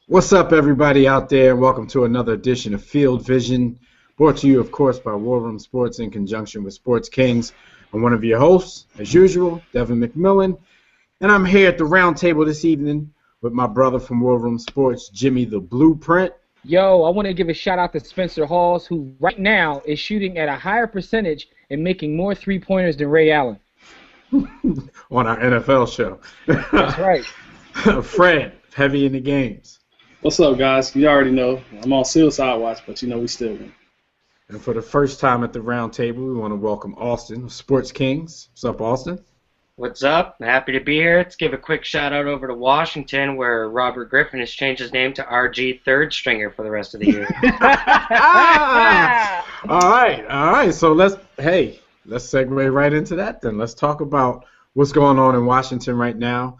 What's up, everybody out there? Welcome to another edition of Field Vision, brought to you, of course, by War Room Sports in conjunction with Sports Kings. I'm one of your hosts, as usual, Devin McMillan, and I'm here at the round table this evening with my brother from War Room Sports, Jimmy the Blueprint. Yo, I want to give a shout out to Spencer Halls, who right now is shooting at a higher percentage and making more three-pointers than Ray Allen. On our NFL show. That's right. Fred, heavy in the games. What's up, guys? You already know I'm on suicide watch, but you know we still win. And for the first time at the round table, we want to welcome Austin of Sports Kings. What's up, Austin? What's up? Happy to be here. Let's give a quick shout out over to Washington, where Robert Griffin has changed his name to RG3rd stringer for the rest of the year. All right. So let's segue right into that then. Let's talk about what's going on in Washington right now.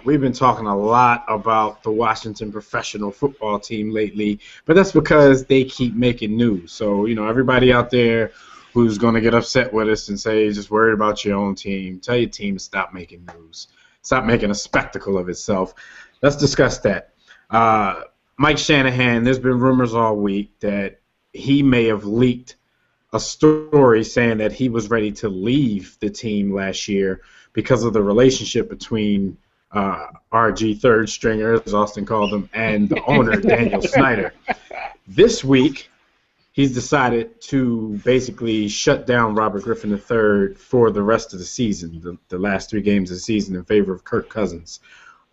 We've been talking a lot about the Washington professional football team lately, but that's because they keep making news. So, everybody out there who's going to get upset with us and say, just worried about your own team, tell your team to stop making news. Stop making a spectacle of itself. Let's discuss that. Mike Shanahan, there's been rumors all week that he may have leaked a story saying that he was ready to leave the team last year because of the relationship between RG3rd stringer, as Austin called him, and the owner, Daniel Snyder. This week, he's decided to basically shut down Robert Griffin III for the rest of the season, the last 3 games of the season, in favor of Kirk Cousins.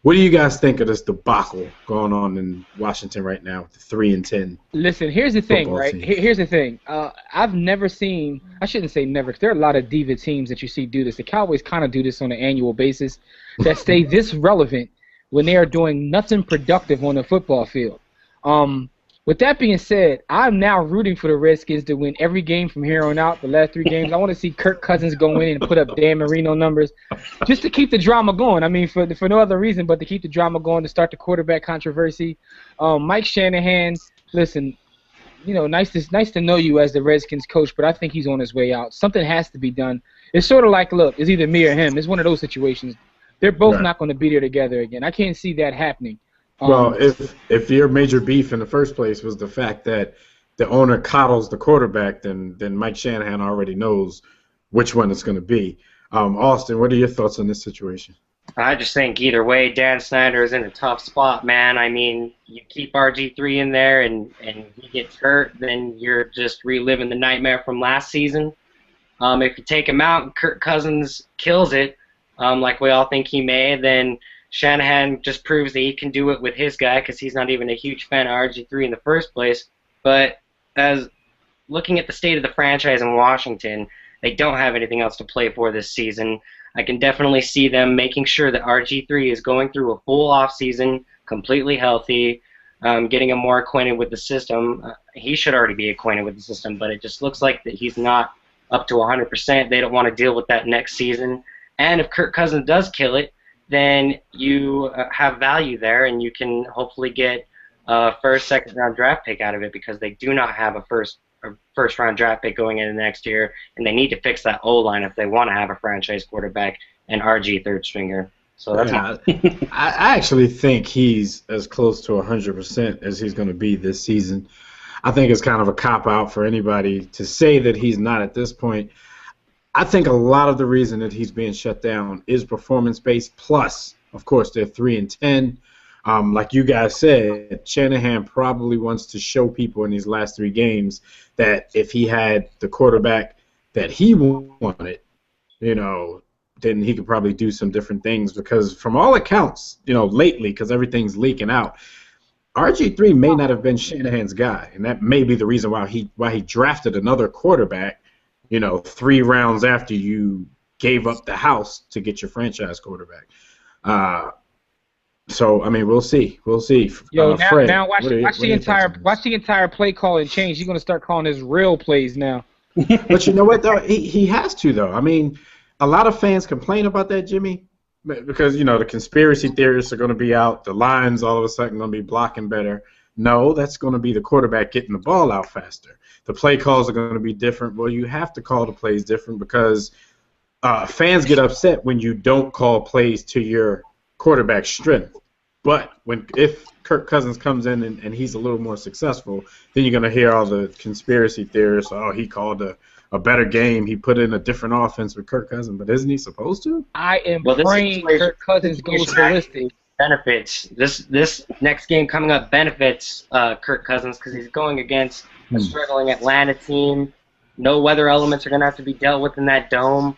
What do you guys think of this debacle going on in Washington right now with the 3-10? Listen, here's the thing, right? team? Here's the thing. I've never seen, I shouldn't say never, because there are a lot of diva teams that you see do this. The Cowboys kind of do this on an annual basis that stay this relevant when they are doing nothing productive on the football field. With that being said, I'm now rooting for the Redskins to win every game from here on out, the last 3 games. I want to see Kirk Cousins go in and put up Dan Marino numbers just to keep the drama going. I mean, for no other reason but to keep the drama going, to start the quarterback controversy. Mike Shanahan, listen, nice to know you as the Redskins coach, but I think he's on his way out. Something has to be done. It's sort of like, look, it's either me or him. It's one of those situations. They're both not going to be there together again. I can't see that happening. Well, if your major beef in the first place was the fact that the owner coddles the quarterback, then Mike Shanahan already knows which one it's going to be. Austin, what are your thoughts on this situation? I just think either way, Dan Snyder is in a tough spot, man. I mean, you keep RG3 in there and he gets hurt, then you're just reliving the nightmare from last season. If you take him out and Kirk Cousins kills it, like we all think he may, then Shanahan just proves that he can do it with his guy because he's not even a huge fan of RG3 in the first place. But as looking at the state of the franchise in Washington, they don't have anything else to play for this season. I can definitely see them making sure that RG3 is going through a full offseason, completely healthy, getting him more acquainted with the system. He should already be acquainted with the system, but it just looks like that he's not up to 100%. They don't want to deal with that next season. And if Kirk Cousins does kill it, then you have value there, and you can hopefully get a first, second-round draft pick out of it because they do not have a first-round draft pick going into next year, and they need to fix that O-line if they want to have a franchise quarterback and RG3rd stringer. So that's I actually think he's as close to 100% as he's going to be this season. I think it's kind of a cop-out for anybody to say that he's not at this point. I think a lot of the reason that he's being shut down is performance-based. Plus, of course, they're 3-10. Like you guys said, Shanahan probably wants to show people in these last 3 games that if he had the quarterback that he wanted, then he could probably do some different things. Because from all accounts, lately, because everything's leaking out, RG3 may not have been Shanahan's guy, and that may be the reason why he drafted another quarterback. 3 rounds after you gave up the house to get your franchise quarterback. So I mean, we'll see. Yo, Fred, now watch the entire play call and change. He's gonna start calling his real plays now. But you know what though? He has to though. I mean, a lot of fans complain about that, Jimmy, because the conspiracy theorists are going to be out. The lines all of a sudden going to be blocking better. No, that's going to be the quarterback getting the ball out faster. The play calls are going to be different. Well, you have to call the plays different because fans get upset when you don't call plays to your quarterback's strength. But if Kirk Cousins comes in and he's a little more successful, then you're gonna hear all the conspiracy theorists. Oh, he called a better game. He put in a different offense with Kirk Cousins, but isn't he supposed to? I am praying Kirk Cousins goes ballistic. Benefits this next game coming up benefits Kirk Cousins because he's going against a struggling Atlanta team. No weather elements are going to have to be dealt with in that dome.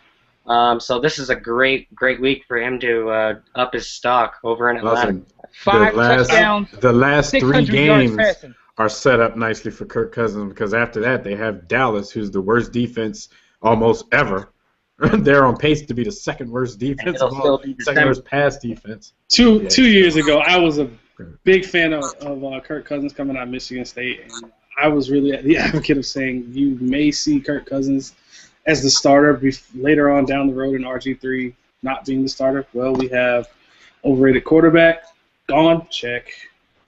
So this is a great week for him to up his stock over in Atlanta. Listen, 5 touchdowns. The last 3 600 yards games passing. are set up nicely for Kirk Cousins because after that they have Dallas, who's the worst defense almost ever. They're on pace to be the second worst defense of all, second worst pass defense. Two years ago, I was a big fan of Kirk Cousins coming out of Michigan State, and I was really the advocate of saying you may see Kirk Cousins as the starter later on down the road in RG3 not being the starter. Well, we have overrated quarterback, gone, check.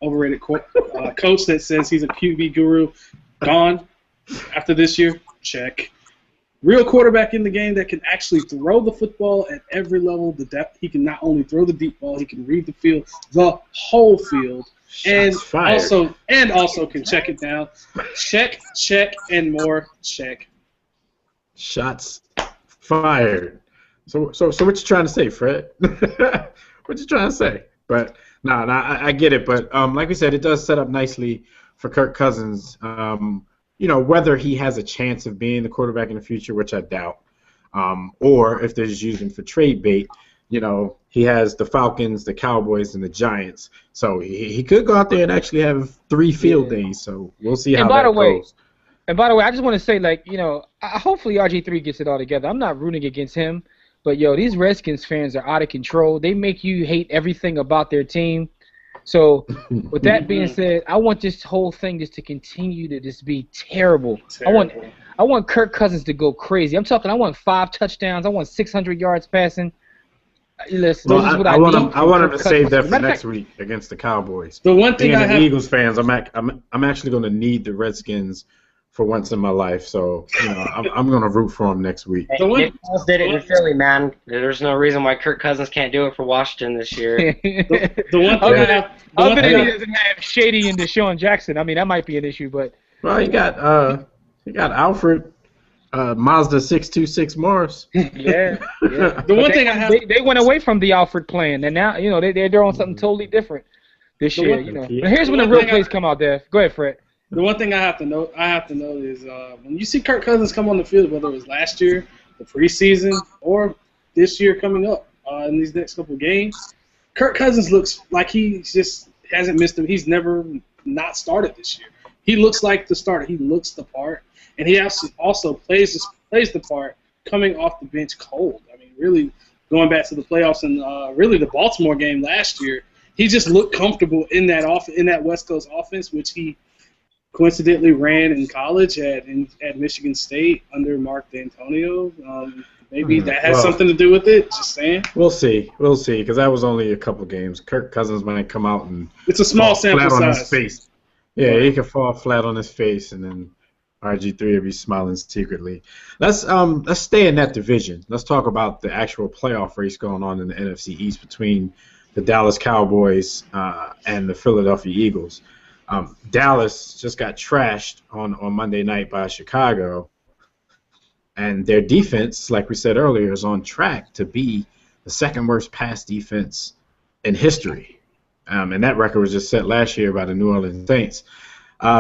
Overrated coach that says he's a QB guru, gone after this year, check. Real quarterback in the game that can actually throw the football at every level. The depth, he can not only throw the deep ball, he can read the field, the whole field, and also can check it down. Check, and more check. Shots fired. So what you trying to say, Fred? What you trying to say? But no, I get it. But like we said, it does set up nicely for Kirk Cousins. Whether he has a chance of being the quarterback in the future, which I doubt, or if they're just using for trade bait, he has the Falcons, the Cowboys, and the Giants. So he could go out there and actually have 3 field days. So we'll see how that goes. And by the way, I just want to say, hopefully RG3 gets it all together. I'm not rooting against him, but, these Redskins fans are out of control. They make you hate everything about their team. So, with that being said, I want this whole thing just to continue to just be terrible. I want Kirk Cousins to go crazy. I want 5 touchdowns. I want 600 yards passing. Listen, this is what I need. I want him to save that for next week against the Cowboys. The one thing Eagles fans, I'm actually going to need the Redskins for once in my life. So, I'm going to root for them next week. Nick Foles did it in Philly, man. There's no reason why Kirk Cousins can't do it for Washington this year. the one thing other than he doesn't have Shady and Deshaun Jackson. I mean, that might be an issue, but well, you got Alfred Mazda 626 Morris. Yeah. The one thing they went away from the Alfred plan, and now they're on something totally different this year. But here's when the real plays come out there. Go ahead, Fred. The one thing I have to note is when you see Kirk Cousins come on the field, whether it was last year, the preseason, or this year coming up in these next couple of games, Kirk Cousins looks like he just hasn't missed him. He's never not started this year. He looks like the starter. He looks the part, and he also plays the part coming off the bench cold. I mean, really going back to the playoffs and really the Baltimore game last year, he just looked comfortable in that West Coast offense, which he coincidentally ran in college at Michigan State under Mark D'Antonio. Maybe that has something to do with it. Just saying. We'll see, because that was only a couple games. Kirk Cousins might come out and it's a small sample flat size. On his face. Yeah, he can fall flat on his face, and then RG3 will be smiling secretly. Let's stay in that division. Let's talk about the actual playoff race going on in the NFC East between the Dallas Cowboys and the Philadelphia Eagles. Dallas just got trashed on Monday night by Chicago, and their defense, like we said earlier, is on track to be the second worst pass defense in history. And that record was just set last year by the New Orleans Saints.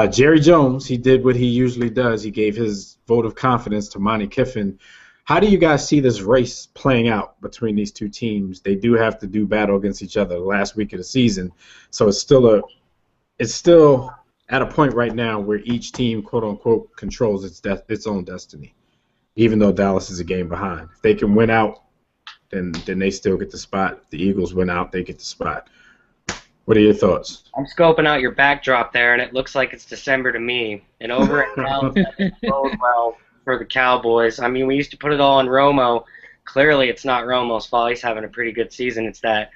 Jerry Jones, he did what he usually does. He gave his vote of confidence to Monty Kiffin. How do you guys see this race playing out between these two teams? They do have to do battle against each other the last week of the season, so it's still at a point right now where each team, quote unquote, controls its own destiny, even though Dallas is a game behind. If they can win out, then they still get the spot. If the Eagles win out, they get the spot. What are your thoughts? I'm scoping out your backdrop there, and it looks like it's December to me. And over at Dallas, that didn't bode well for the Cowboys. I mean, we used to put it all on Romo. Clearly, it's not Romo's fault. He's having a pretty good season. It's that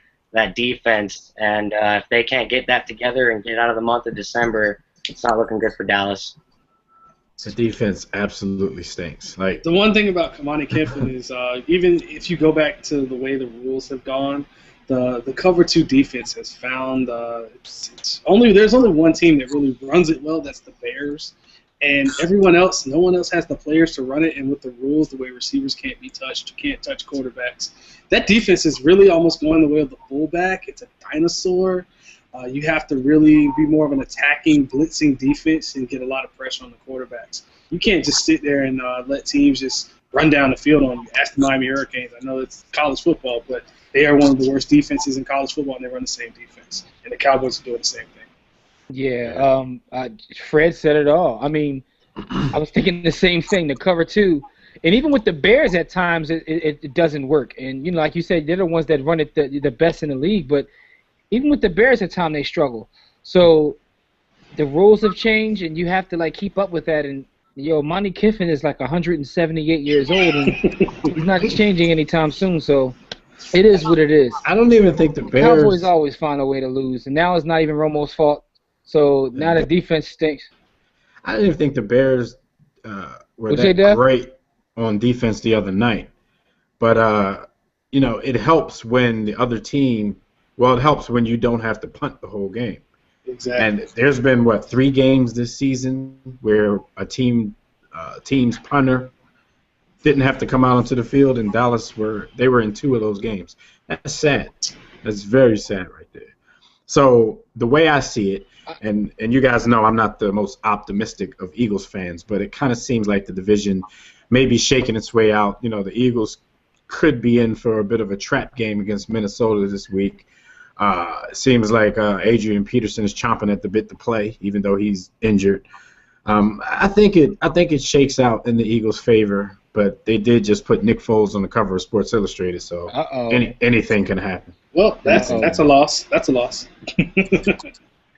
defense, and if they can't get that together and get out of the month of December, it's not looking good for Dallas. The defense absolutely stinks. Like the one thing about Monty Kiffin is even if you go back to the way the rules have gone, the cover 2 defense has found there's only one team that really runs it well. That's the Bears, and everyone else, no one else has the players to run it. And with the rules, the way receivers can't be touched, you can't touch quarterbacks. That defense is really almost going the way of the fullback. It's a dinosaur. You have to really be more of an attacking, blitzing defense and get a lot of pressure on the quarterbacks. You can't just sit there and let teams just run down the field on you. Ask the Miami Hurricanes. I know it's college football, but they are one of the worst defenses in college football, and they run the same defense. And the Cowboys are doing the same thing. Yeah, Fred said it all. I mean, I was thinking the same thing, the cover 2. And even with the Bears at times, it doesn't work. And, like you said, they're the ones that run it the best in the league. But even with the Bears at times, they struggle. So the rules have changed, and you have to, keep up with that. And, Monty Kiffin is 178 years old, and he's not changing anytime soon. So it is what it is. I don't even think the Bears... Cowboys always find a way to lose. And now it's not even Romo's fault. So now the defense stinks. I didn't even think the Bears were that great on defense the other night. But, it helps when the other team... Well, it helps when you don't have to punt the whole game. Exactly. And there's been, 3 games this season where a team's punter didn't have to come out onto the field, and Dallas were in 2 of those games. That's sad. That's very sad right there. So the way I see it, and you guys know I'm not the most optimistic of Eagles fans, but it kind of seems like the division may be shaking its way out. The Eagles could be in for a bit of a trap game against Minnesota this week. It seems like Adrian Peterson is chomping at the bit to play, even though he's injured. I think it shakes out in the Eagles' favor, but they did just put Nick Foles on the cover of Sports Illustrated, so anything can happen. Well, that's a loss. That's a loss.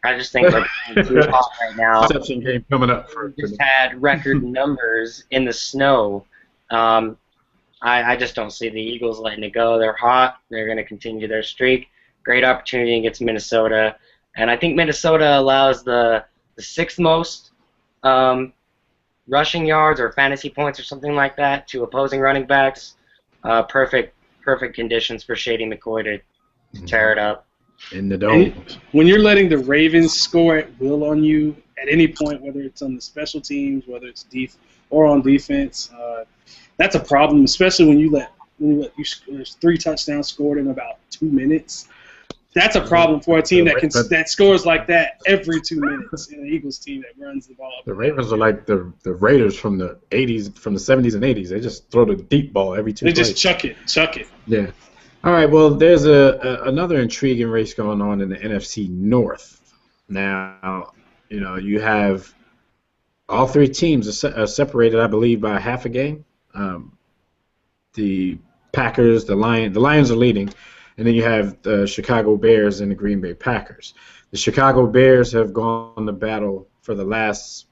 I just think too hot right now. Exception game coming up. Just had record numbers in the snow. I just don't see the Eagles letting it go. They're hot. They're going to continue their streak. Great opportunity against Minnesota. And I think Minnesota allows the 6th most rushing yards or fantasy points or something like that to opposing running backs. Perfect conditions for Shady McCoy to tear it up. In the dome. When you're letting the Ravens score at will on you at any point, whether it's on the special teams, whether it's or on defense, that's a problem, especially when you let there's 3 touchdowns scored in about 2 minutes. That's a problem for a team that scores like that every 2 minutes, in an Eagles team that runs the ball. The Ravens are like the Raiders from the 80s, from the 70s and 80s. They just throw the deep ball every 2 plays. They just chuck it. Yeah. All right, well, there's another intriguing race going on in the NFC North. Now, you have all 3 teams are separated, I believe, by half a game. The Packers, the Lions are leading, and then you have the Chicago Bears and the Green Bay Packers. The Chicago Bears have gone to battle for the last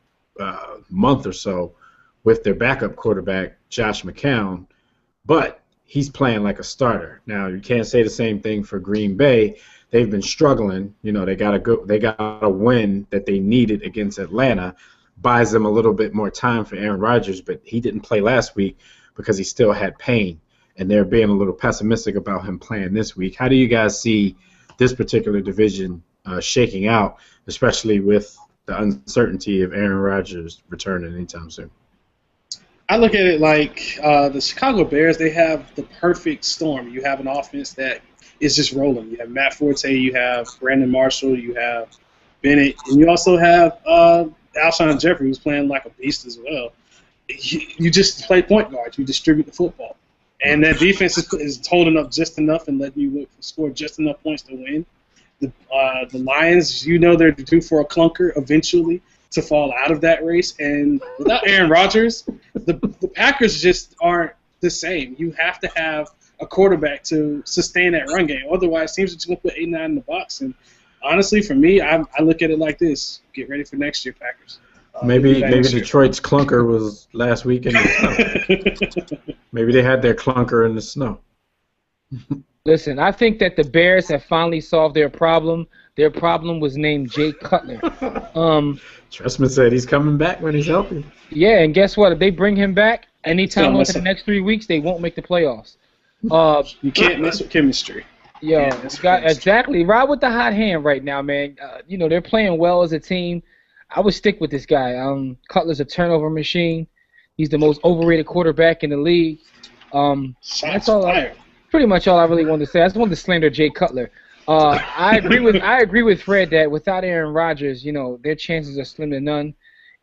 month or so with their backup quarterback, Josh McCown, but he's playing like a starter. Now, you can't say the same thing for Green Bay. They've been struggling. They got a win that they needed against Atlanta. Buys them a little bit more time for Aaron Rodgers, but he didn't play last week because he still had pain, and they're being a little pessimistic about him playing this week. How do you guys see this particular division shaking out, especially with the uncertainty of Aaron Rodgers returning anytime soon? I look at it like the Chicago Bears, they have the perfect storm. You have an offense that is just rolling. You have Matt Forte, you have Brandon Marshall, you have Bennett, and you also have Alshon Jeffrey, who's playing like a beast as well. You just play point guard. You distribute the football. And that defense is holding up just enough and letting you score just enough points to win. The Lions, they're due for a clunker eventually to fall out of that race. And without Aaron Rodgers, the Packers just aren't the same. You have to have a quarterback to sustain that run game. Otherwise, teams are just going to put 8-9 in the box. And honestly, for me, I look at it like this. Get ready for next year, Packers. Maybe Detroit's clunker was last week in the snow. Maybe they had their clunker in the snow. Listen, I think that the Bears have finally solved their problem. Their problem was named Jay Cutler. Trustman said he's coming back when he's healthy. Yeah, and guess what? If they bring him back anytime over the next 3 weeks, they won't make the playoffs. You can't mess with chemistry. Yo, Yeah, that's got crazy. exactly. Ride with the hot hand right now, man. They're playing well as a team. I would stick with this guy. Cutler's a turnover machine. He's the most overrated quarterback in the league. That's Shots all. fired. Pretty much all I really wanted to say. I just wanted to slander Jay Cutler. I agree with Fred that without Aaron Rodgers, their chances are slim to none.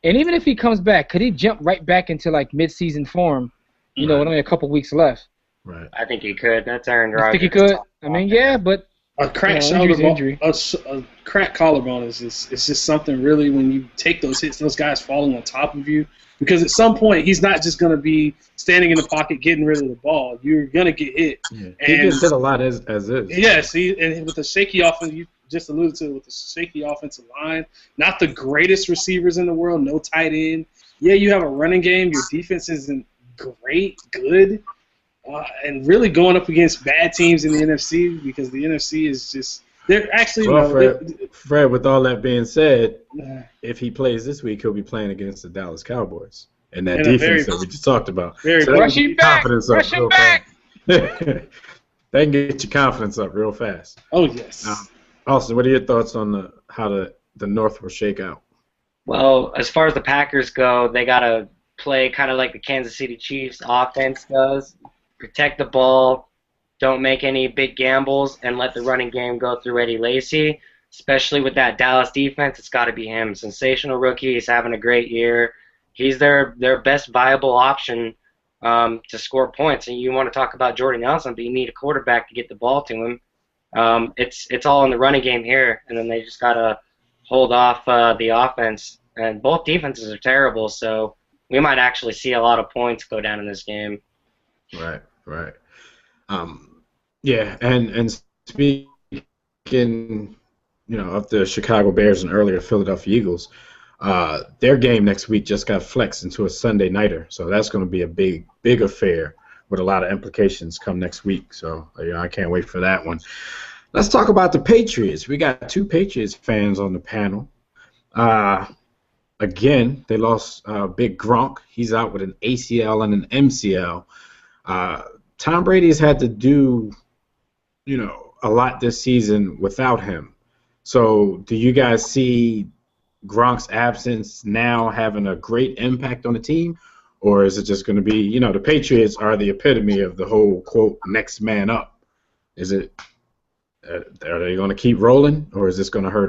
And even if he comes back, could he jump right back into like mid-season form? With only a couple weeks left. Right. I think he could. That's Aaron You Rodgers. think he could? I mean, yeah, but A cracked injury's shoulder injury. a cracked collarbone is just something really when you take those hits, those guys falling on top of you. Because at some point he's not just going to be standing in the pocket getting rid of the ball. You're going to get hit. Yeah. He gets hit a lot as is. Yes, and with the shaky offense, you just alluded to, with the shaky offensive line, not the greatest receivers in the world, no tight end. Yeah, you have a running game. Your defense isn't good. And really going up against bad teams in the NFC, because the NFC is just – they're actually Well, Fred, with all that being said, if he plays this week, he'll be playing against the Dallas Cowboys and that defense that we just talked about. Very so rush him back. Rush him back. They can get your confidence up real fast. Oh, yes. Austin, what are your thoughts on how the North will shake out? Well, as far as the Packers go, they got to play kind of like the Kansas City Chiefs offense does. Protect the ball, don't make any big gambles, and let the running game go through Eddie Lacy. Especially with that Dallas defense, it's got to be him. Sensational rookie. He's having a great year. He's their best viable option to score points. And you want to talk about Jordan Nelson, but you need a quarterback to get the ball to him. It's all in the running game here, and then they just got to hold off the offense. And both defenses are terrible, so we might actually see a lot of points go down in this game. Right. Yeah, and speaking, of the Chicago Bears and earlier Philadelphia Eagles, their game next week just got flexed into a Sunday nighter, so that's going to be a big affair with a lot of implications come next week. So I can't wait for that one. Let's talk about the Patriots. We got two Patriots fans on the panel. Again, they lost Big Gronk. He's out with an ACL and an MCL. Tom Brady's had to do, a lot this season without him. So do you guys see Gronk's absence now having a great impact on the team? Or is it just going to be, the Patriots are the epitome of the whole, quote, next man up. Is it, are they going to keep rolling, or is this going to hurt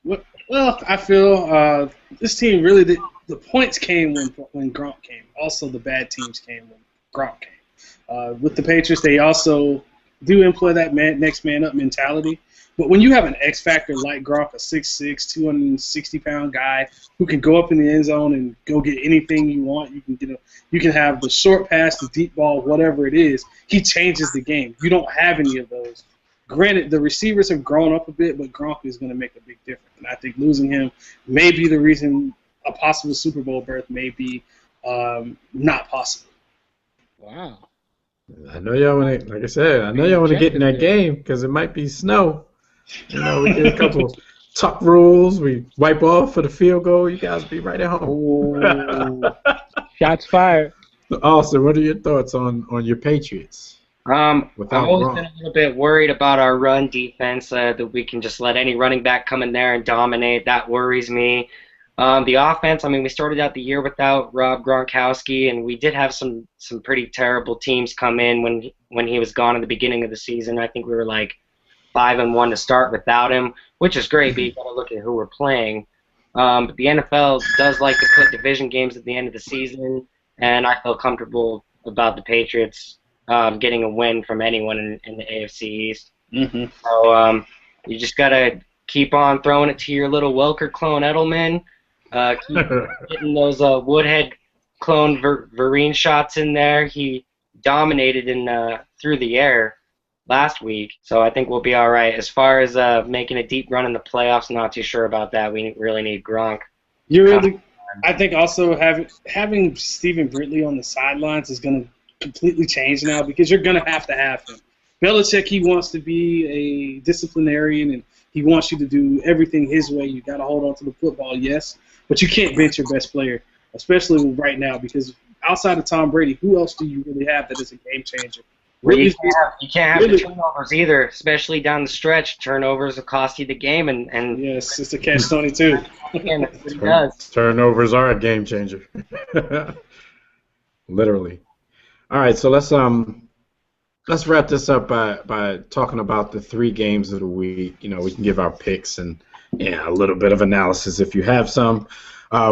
them? Well, I feel this team really did. The points came when Gronk came. Also, the bad teams came when Gronk came. With the Patriots, they also do employ that next man up mentality. But when you have an X factor like Gronk, a 6'6", 260-pound guy who can go up in the end zone and go get anything you want, you can have the short pass, the deep ball, whatever it is. He changes the game. You don't have any of those. Granted, the receivers have grown up a bit, but Gronk is going to make a big difference. And I think losing him may be the reason a possible Super Bowl berth may be not possible. Wow. I know y'all want to, like I said, get in that game because it might be snow. We get a couple tuck rules. We wipe off for the field goal. You guys be right at home. Shots fired. Austin, what are your thoughts on your Patriots? I've always been a little bit worried about our run defense, that we can just let any running back come in there and dominate. That worries me. The offense, we started out the year without Rob Gronkowski, and we did have some pretty terrible teams come in when he was gone at the beginning of the season. I think we were like 5-1 to start without him, which is great, but you got to look at who we're playing. But the NFL does like to put division games at the end of the season, and I feel comfortable about the Patriots getting a win from anyone in the AFC East. Mm-hmm. So you just got to keep on throwing it to your little Welker clone Edelman. Keep getting those Woodhead clone Vereen shots in there. He dominated through the air last week, so I think we'll be all right. As far as making a deep run in the playoffs, not too sure about that. We really need Gronk. I think also having Stephen Brittley on the sidelines is going to completely change now, because you're going to have him. Belichick, he wants to be a disciplinarian, and he wants you to do everything his way. You got to hold on to the football, yes, but you can't bench your best player, especially right now, because outside of Tom Brady, who else do you really have that is a game changer Well, you can't have the turnovers either, especially down the stretch. Turnovers will cost you the game, and yes, it's a catch-22. And that's what he does. Turnovers are a game changer. Literally. All right, so let's wrap this up by talking about the 3 games of the week. You know, we can give our picks and a little bit of analysis if you have some.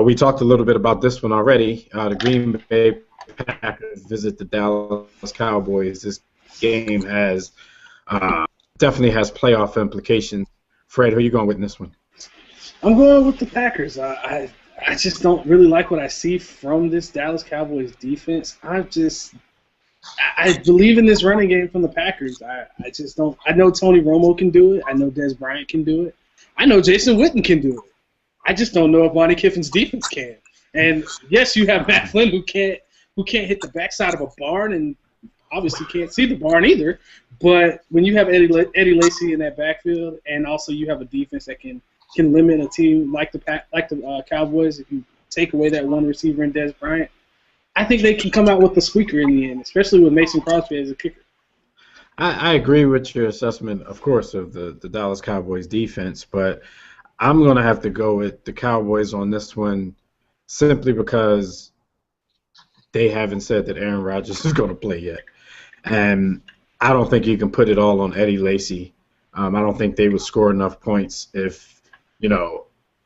We talked a little bit about this one already. The Green Bay Packers visit the Dallas Cowboys. This game has definitely has playoff implications. Fred, who are you going with in this one? I'm going with the Packers. I just don't really like what I see from this Dallas Cowboys defense. I believe in this running game from the Packers. I just don't. I know Tony Romo can do it. I know Des Bryant can do it. I know Jason Witten can do it. I just don't know if Monty Kiffin's defense can. And yes, you have Matt Flynn who can't hit the backside of a barn and obviously can't see the barn either. But when you have Eddie Lacy in that backfield, and also you have a defense that can limit a team like the Cowboys, if you take away that one receiver in Des Bryant, I think they can come out with the squeaker in the end, especially with Mason Crosby as a kicker. I agree with your assessment, of course, of the Dallas Cowboys defense, but I'm going to have to go with the Cowboys on this one simply because they haven't said that Aaron Rodgers is going to play yet. And I don't think you can put it all on Eddie Lacy. I don't think they would score enough points if,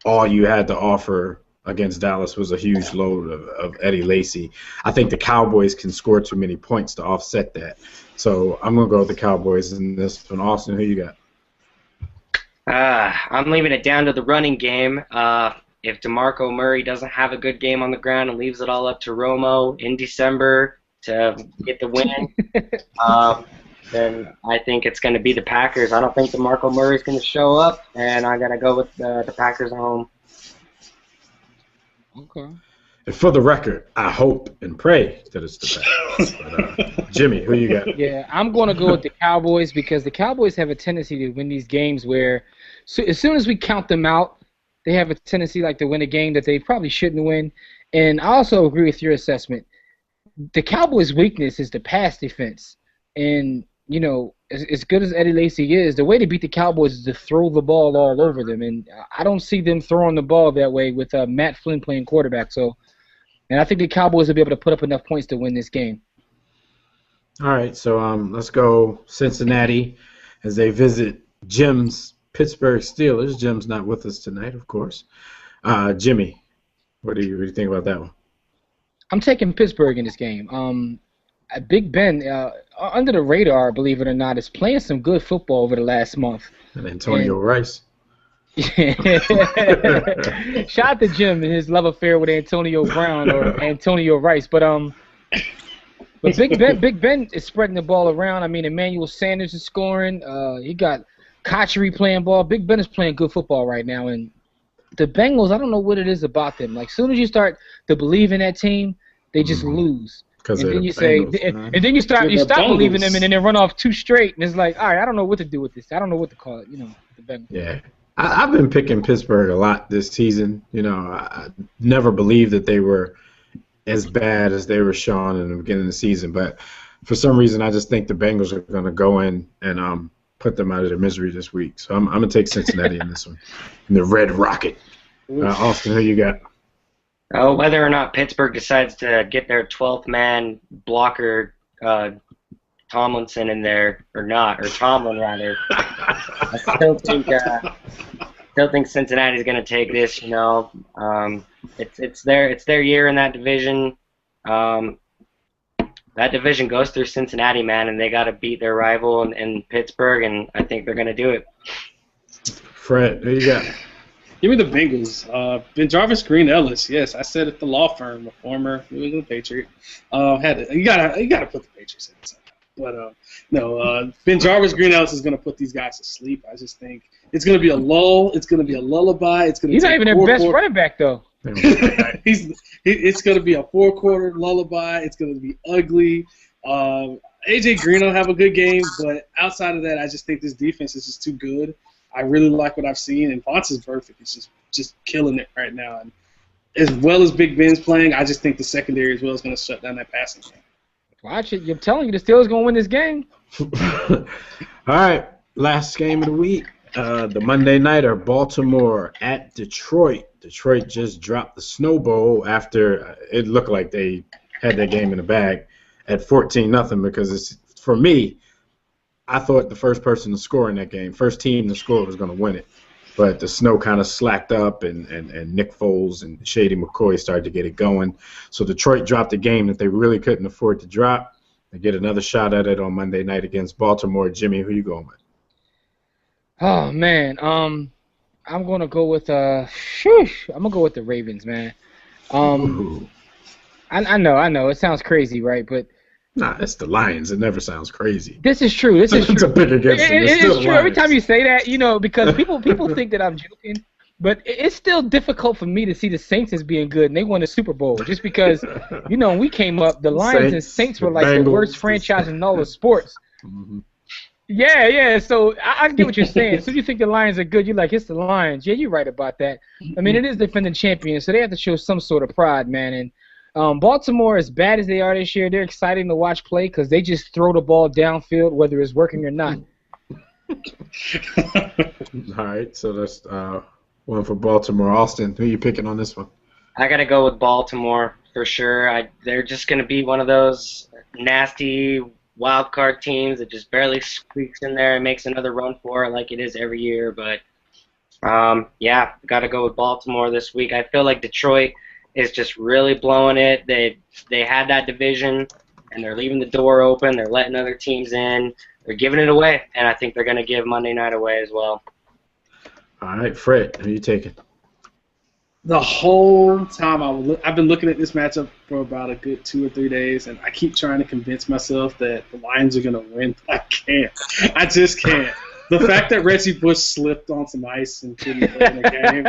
all you had to offer against Dallas was a huge load of Eddie Lacy. I think the Cowboys can score too many points to offset that. So I'm going to go with the Cowboys in this one. Austin, who you got? I'm leaving it down to the running game. If DeMarco Murray doesn't have a good game on the ground and leaves it all up to Romo in December to get the win, then I think it's going to be the Packers. I don't think DeMarco Murray's going to show up, and I'm going to go with the Packers at home. Okay. And for the record, I hope and pray that it's the Packers. But, Jimmy, who you got? Yeah, I'm going to go with the Cowboys because the Cowboys have a tendency to win these games where as soon as we count them out, they have a tendency to win a game that they probably shouldn't win. And I also agree with your assessment. The Cowboys' weakness is the pass defense. And, as good as Eddie Lacy is, the way to beat the Cowboys is to throw the ball all over them. And I don't see them throwing the ball that way with Matt Flynn playing quarterback. And I think the Cowboys will be able to put up enough points to win this game. All right, so let's go Cincinnati as they visit Jim's Pittsburgh Steelers. Jim's not with us tonight, of course. Jimmy, what do you think about that one? I'm taking Pittsburgh in this game. Big Ben, under the radar, believe it or not, is playing some good football over the last month. And Antonio Rice. Shout out to Jim and his love affair with Antonio Brown or Antonio Rice. But Big Ben is spreading the ball around. I mean, Emmanuel Sanders is scoring. He got Kotchery playing ball. Big Ben is playing good football right now. And the Bengals, I don't know what it is about them. As soon as you start to believe in that team, they just lose. And then you stop believing them, and then they run off 2 straight, and it's like, all right, I don't know what to do with this. I don't know what to call it. The Bengals. Yeah. I've been picking Pittsburgh a lot this season. I never believed that they were as bad as they were shown in the beginning of the season. But for some reason, I just think the Bengals are going to go in and put them out of their misery this week. So I'm going to take Cincinnati in this one. In the Red Rocket. Austin, who you got? Whether or not Pittsburgh decides to get their 12th man blocker Tomlinson in there or not, or Tomlin rather, I still think Cincinnati's going to take this. It's their year in that division. That division goes through Cincinnati, man, and they got to beat their rival in Pittsburgh, and I think they're going to do it. Fred, who you got? Give me the Bengals. Benjarvis Green Ellis. Yes, I said at the law firm, a former New England Patriot. You gotta put the Patriots in this. But no, Benjarvis Green Ellis is gonna put these guys to sleep. I just think it's gonna be a lull. It's gonna be a lullaby. He's not even their best running back though. It's gonna be a 4-quarter lullaby. It's gonna be ugly. AJ Green will have a good game, but outside of that, I just think this defense is just too good. I really like what I've seen, and Fonts is perfect. He's just killing it right now. And as well as Big Ben's playing, I just think the secondary as well is going to shut down that passing game. Watch it. I'm telling you, the Steelers going to win this game. All right, last game of the week. The Monday Nighter, Baltimore at Detroit. Detroit just dropped the Snow Bowl after it looked like they had their game in the bag at 14-0 because for me, I thought the first person to score in that game, first team to score was going to win it. But the snow kind of slacked up, and Nick Foles and Shady McCoy started to get it going. So Detroit dropped a game that they really couldn't afford to drop. They get another shot at it on Monday night against Baltimore. Jimmy, who you going with? Oh man, I'm gonna go with I'm gonna go with the Ravens, man. I know it sounds crazy, right? But nah, it's the Lions. It never sounds crazy. This is true. This is true. It's a pick against them. It's still true. Lions. Every time you say that, because people think that I'm joking, but it's still difficult for me to see the Saints as being good, and they won the Super Bowl just because, when we came up, the Lions and Saints were like Bengals, the worst franchise in all of sports. Mm-hmm. Yeah. So I get what you're saying. So you think the Lions are good, you're like, it's the Lions. Yeah, you're right about that. I mean, it is defending champions, so they have to show some sort of pride, man. And Baltimore, as bad as they are this year, they're exciting to watch play because they just throw the ball downfield, whether it's working or not. All right, so that's one for Baltimore. Austin, who are you picking on this one? I got to go with Baltimore for sure. They're just going to be one of those nasty wild card teams that just barely squeaks in there and makes another run for it like it is every year. But, got to go with Baltimore this week. I feel like Detroit is just really blowing it. They had that division, and they're leaving the door open. They're letting other teams in. They're giving it away, and I think they're going to give Monday night away as well. All right, Fred, who are you taking? The whole time I've been looking at this matchup for about a good 2 or 3 days, and I keep trying to convince myself that the Lions are going to win. I can't. I just can't. The fact that Reggie Bush slipped on some ice and couldn't play in the game.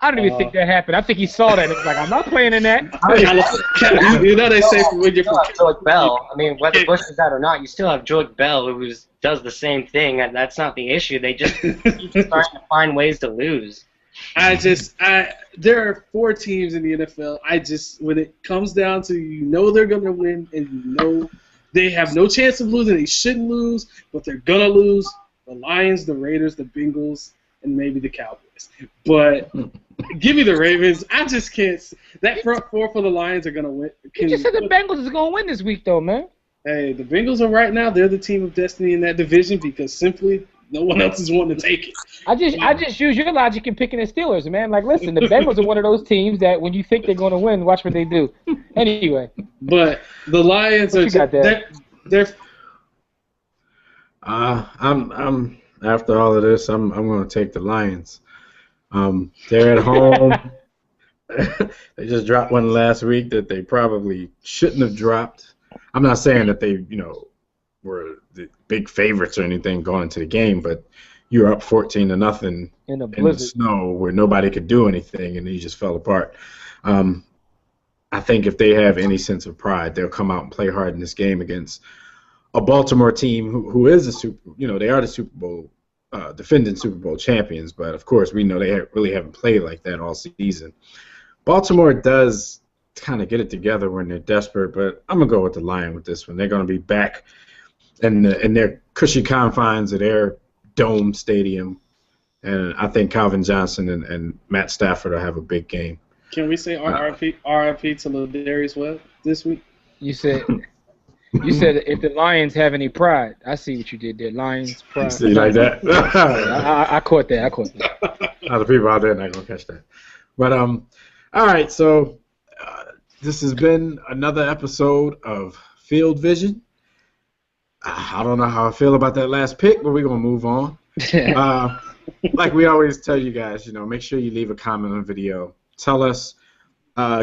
I don't even think that happened. I think he saw that. It's like, I'm not playing in that. They say when you're from Joic Bell. I mean, whether Bush is out or not, you still have Joic Bell who does the same thing. That's not the issue. They just keep trying to find ways to lose. There are 4 teams in the NFL. When it comes down to they're going to win and they have no chance of losing. They shouldn't lose, but they're going to lose. The Lions, the Raiders, the Bengals, and maybe the Cowboys. But give me the Ravens. I just can't. That front 4 for the Lions are going to win. You just said the Bengals is going to win this week, though, man. Hey, the Bengals are right now. They're the team of destiny in that division because simply no one else is wanting to take it. I just use your logic in picking the Steelers, man. Like, listen, the Bengals are one of those teams that when you think they're going to win, watch what they do. Anyway. But the Lions they're I'm after all of this, I'm going to take the Lions. They're at home. They just dropped one last week that they probably shouldn't have dropped. I'm not saying that they, were the big favorites or anything going into the game, but you were up 14-0 in the snow where nobody could do anything, and you just fell apart. I think if they have any sense of pride, they'll come out and play hard in this game against a Baltimore team who is they are the Super Bowl, defending Super Bowl champions, but of course we know they really haven't played like that all season. Baltimore does kind of get it together when they're desperate, but I'm going to go with the Lions with this one. They're going to be back in their cushy confines of their dome stadium, and I think Calvin Johnson and Matt Stafford will have a big game. Can we say RIP to Ladarius Webb this week? You said if the Lions have any pride. I see what you did there. Lions pride. See like that? I caught that. Other people out there not gonna catch that. But all right. So this has been another episode of Field Vision. I don't know how I feel about that last pick, but we're gonna move on. Like we always tell you guys, make sure you leave a comment on the video. Tell us,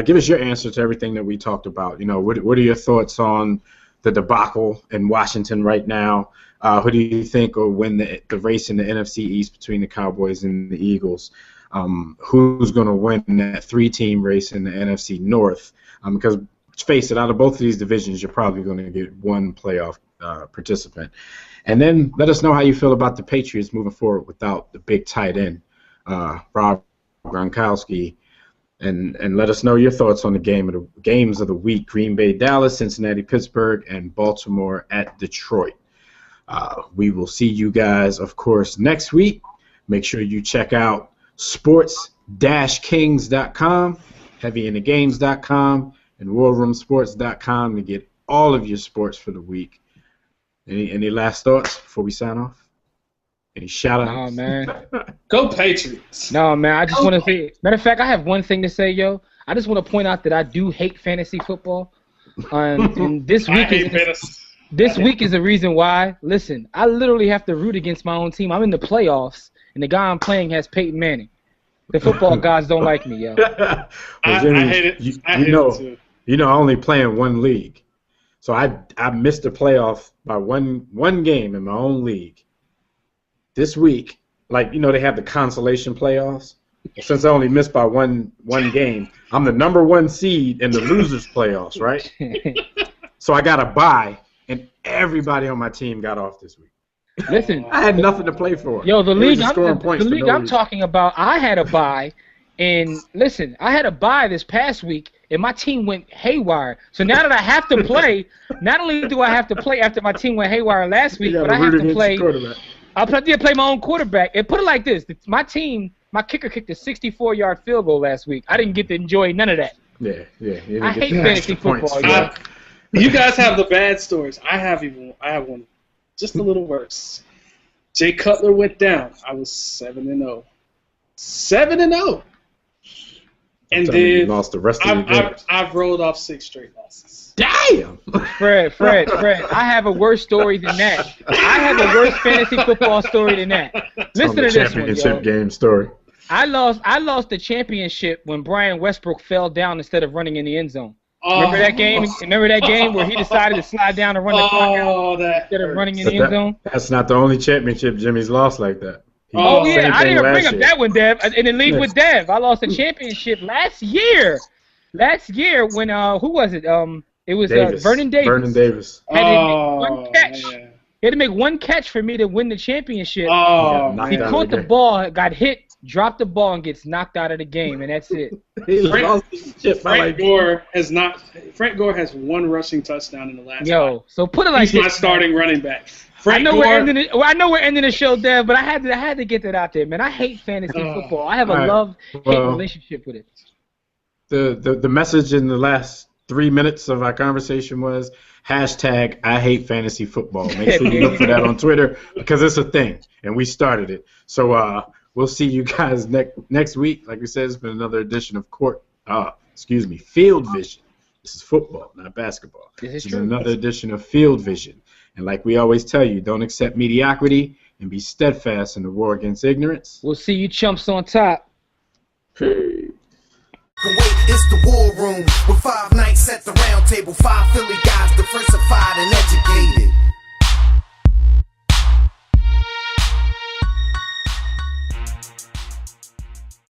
give us your answer to everything that we talked about. What are your thoughts on the debacle in Washington right now? Who do you think will win the race in the NFC East between the Cowboys and the Eagles? Who's going to win that 3-team race in the NFC North? Because let's face it, out of both of these divisions, you're probably going to get one playoff participant. And then let us know how you feel about the Patriots moving forward without the big tight end, Rob Gronkowski. And let us know your thoughts on the games of the week: Green Bay, Dallas, Cincinnati, Pittsburgh, and Baltimore at Detroit. We will see you guys, of course, next week. Make sure you check out sports-kings.com, heavyinthegames.com, and warroomsports.com to get all of your sports for the week. Any last thoughts before we sign off? Any shout-outs? Oh, man. Go Patriots. No, man, I just want to say, matter of fact, I have one thing to say, yo. I just want to point out that I do hate fantasy football. And this week is the reason why. Listen, I literally have to root against my own team. I'm in the playoffs, and the guy I'm playing has Peyton Manning. The football gods don't like me, yo. Well, Jimmy, I hate it. I hate it too. I only play in one league. So I missed the playoff by one game in my own league. This week, they have the consolation playoffs. Since I only missed by one game, I'm the number 1 seed in the losers playoffs, right? So I got a bye, and everybody on my team got off this week. Listen, I had nothing to play for. Yo, the league I'm talking about, I had a bye, and listen, I had a bye this past week, and my team went haywire. So now that I have to play, not only do I have to play after my team went haywire last week, but I have to play. I play my own quarterback. And put it like this: my kicker kicked a 64-yard field goal last week. I didn't get to enjoy none of that. Yeah. I hate fantasy football. You guys have the bad stories. I have one, just a little worse. Jay Cutler went down. I was 7-0. 7-0. And then lost the rest of your games. I've rolled off 6 straight losses. Damn! Fred, I have a worse story than that. I have a worse fantasy football story than that. Listen to this one, championship game story. I lost the championship when Brian Westbrook fell down instead of running in the end zone. Remember that game? Remember that game where he decided to slide down and run the clock out instead of running in the end zone? That's not the only championship Jimmy's lost like that. I didn't bring up that one, Dev. And then leave with Dev. I lost the championship last year. Last year when who was it? It was Vernon Davis. Vernon Davis. Had to make one catch. Man. He had to make one catch for me to win the championship. He caught the ball, got hit, dropped the ball, and gets knocked out of the game, and that's it. Frank Gore has 1 rushing touchdown in the last. So put it like this. He's my starting running back. I know we're ending the show, Dev, but I had to get that out there, man. I hate fantasy football. I have a love-hate relationship with it. The message in the last 3 minutes of our conversation was hashtag I hate fantasy football. Make sure you look for that on Twitter because it's a thing, and we started it. So we'll see you guys next week. Like we said, it's been another edition of Field Vision. This is football, not basketball. This is another edition of Field Vision. And like we always tell you, don't accept mediocrity and be steadfast in the war against ignorance. We'll see you chumps on top. Hey. Kuwait is the war room with 5 nights at the round table, 5 Philly guys diversified and educated.